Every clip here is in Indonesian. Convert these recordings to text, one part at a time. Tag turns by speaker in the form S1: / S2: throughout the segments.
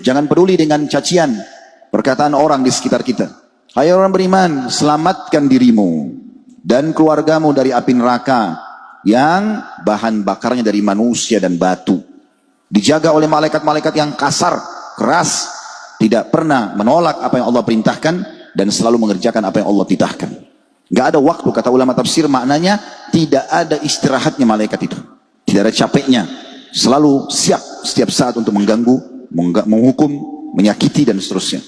S1: Jangan peduli dengan cacian, perkataan orang di sekitar kita. Hai orang beriman, selamatkan dirimu dan keluargamu dari api neraka yang bahan bakarnya dari manusia dan batu. Dijaga oleh malaikat-malaikat yang kasar, keras, tidak pernah menolak apa yang Allah perintahkan dan selalu mengerjakan apa yang Allah titahkan. Gak ada waktu, kata ulama tafsir, maknanya tidak ada istirahatnya malaikat itu. Tidak ada capeknya. Selalu siap setiap saat untuk mengganggu, menghukum, menyakiti dan seterusnya.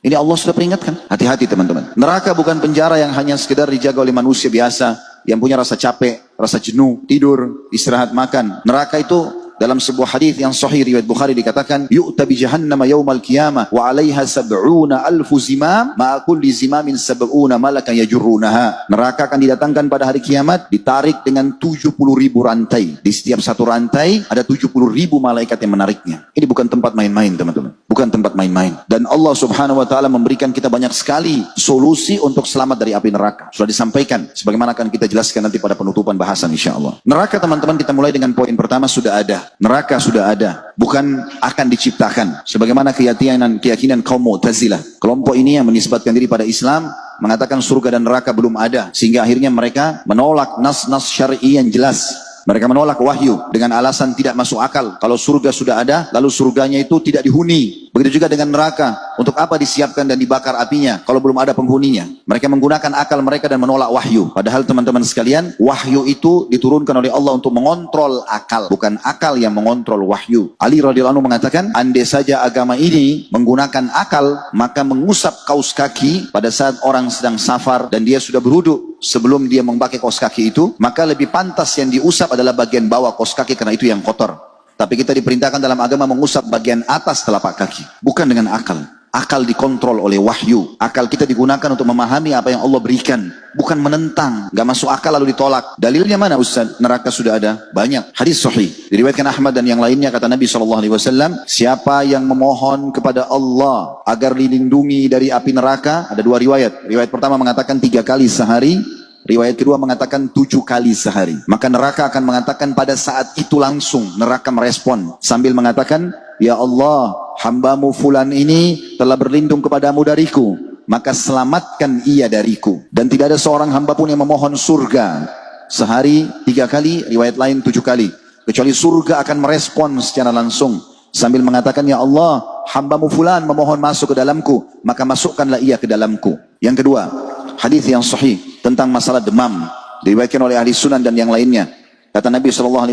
S1: Ini Allah sudah peringatkan. Hati-hati teman-teman. Neraka bukan penjara yang hanya sekedar dijaga oleh manusia biasa yang punya rasa capek, rasa jenuh, tidur, istirahat, makan. Neraka itu dalam sebuah hadis yang sahih riwayat Bukhari dikatakan, yu'ta bi jahannam yaumal qiyamah wa 'alaiha 70,000 zimam ma kulli zimamin 70 malakan yajurrunaha. Neraka akan didatangkan pada hari kiamat, ditarik dengan 70.000 rantai. Di setiap satu rantai ada 70.000 malaikat yang menariknya. Ini bukan tempat main-main teman-teman. Bukan tempat main-main. Dan Allah subhanahu wa ta'ala memberikan kita banyak sekali solusi untuk selamat dari api neraka. Sudah disampaikan. Sebagaimana akan kita jelaskan nanti pada penutupan bahasan insyaAllah. Neraka teman-teman, kita mulai dengan poin pertama, sudah ada. Neraka sudah ada. Bukan akan diciptakan. Sebagaimana keyakinan kaum Mu'tazilah. Kelompok ini yang menisbatkan diri pada Islam, mengatakan surga dan neraka belum ada. Sehingga akhirnya mereka menolak nas-nas syar'i yang jelas. Mereka menolak wahyu dengan alasan tidak masuk akal. Kalau surga sudah ada, lalu surganya itu tidak dihuni. Begitu juga dengan neraka. Untuk apa disiapkan dan dibakar apinya kalau belum ada penghuninya? Mereka menggunakan akal mereka dan menolak wahyu. Padahal teman-teman sekalian, wahyu itu diturunkan oleh Allah untuk mengontrol akal. Bukan akal yang mengontrol wahyu. Ali radhiyallahu anhu mengatakan, andai saja agama ini menggunakan akal, maka mengusap kaus kaki pada saat orang sedang safar dan dia sudah berwudu sebelum dia memakai kaus kaki itu, maka lebih pantas yang diusap adalah bagian bawah kaus kaki karena itu yang kotor. Tapi kita diperintahkan dalam agama mengusap bagian atas telapak kaki. Bukan dengan akal. Akal dikontrol oleh wahyu. Akal kita digunakan untuk memahami apa yang Allah berikan. Bukan menentang. Gak masuk akal lalu ditolak. Dalilnya mana Ustaz? Neraka sudah ada. Banyak. Hadis sahih. Diriwayatkan Ahmad dan yang lainnya, kata Nabi SAW, siapa yang memohon kepada Allah agar dilindungi dari api neraka, ada dua riwayat. Riwayat pertama mengatakan 3 kali sehari. Riwayat kedua mengatakan 7 kali sehari. Maka neraka akan mengatakan pada saat itu langsung. Neraka merespon. Sambil mengatakan, ya Allah, hambamu fulan ini telah berlindung kepadamu dariku. Maka selamatkan ia dariku. Dan tidak ada seorang hamba pun yang memohon surga. Sehari 3 kali, riwayat lain 7 kali. Kecuali surga akan merespon secara langsung. Sambil mengatakan, ya Allah, hambamu fulan memohon masuk ke dalamku. Maka masukkanlah ia ke dalamku. Yang kedua, hadis yang sahih tentang masalah demam, diriwayatkan oleh ahli sunan dan yang lainnya. Kata Nabi SAW,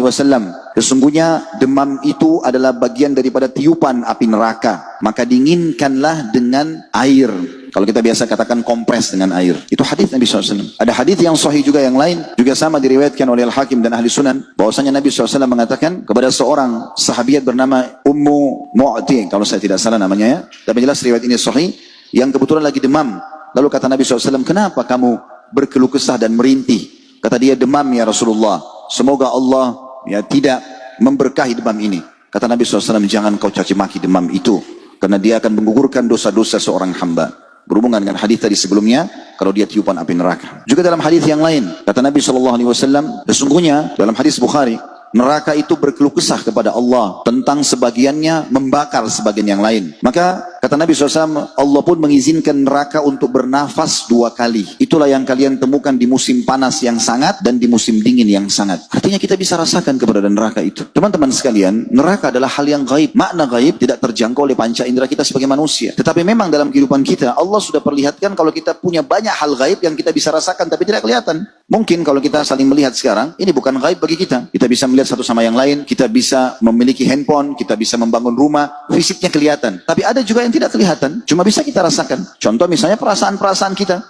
S1: sesungguhnya demam itu adalah bagian daripada tiupan api neraka. Maka dinginkanlah dengan air. Kalau kita biasa katakan kompres dengan air. Itu hadis Nabi SAW. Ada hadis yang sahih juga yang lain, juga sama diriwayatkan oleh Al-Hakim dan ahli sunan. Bahwasanya Nabi SAW mengatakan kepada seorang sahabiat bernama Ummu Mu'ti, kalau saya tidak salah namanya ya. Tapi jelas riwayat ini sahih, yang kebetulan lagi demam. Lalu kata Nabi SAW, kenapa kamu berkeluh kesah dan merintih? Kata dia, demam ya Rasulullah. Semoga Allah ya tidak memberkahi demam ini. Kata Nabi SAW, jangan kau caci maki demam itu. Karena dia akan menggugurkan dosa-dosa seorang hamba. Berhubungan dengan hadis tadi sebelumnya, kalau dia tiupan api neraka. Juga dalam hadis yang lain, kata Nabi SAW, sesungguhnya dalam hadis Bukhari, neraka itu berkeluh kesah kepada Allah tentang sebagiannya membakar sebagian yang lain. Maka kata Nabi SAW, Allah pun mengizinkan neraka untuk bernafas 2 kali. Itulah yang kalian temukan di musim panas yang sangat dan di musim dingin yang sangat. Artinya kita bisa rasakan keberadaan neraka itu. Teman-teman sekalian, neraka adalah hal yang gaib. Makna gaib tidak terjangkau oleh panca indera kita sebagai manusia. Tetapi memang dalam kehidupan kita, Allah sudah perlihatkan kalau kita punya banyak hal gaib yang kita bisa rasakan tapi tidak kelihatan. Mungkin kalau kita saling melihat sekarang, ini bukan gaib bagi kita. Kita bisa melihat satu sama yang lain, kita bisa memiliki handphone, kita bisa membangun rumah, fisiknya kelihatan. Tapi ada juga yang tidak kelihatan, cuma bisa kita rasakan. Contoh misalnya perasaan-perasaan kita.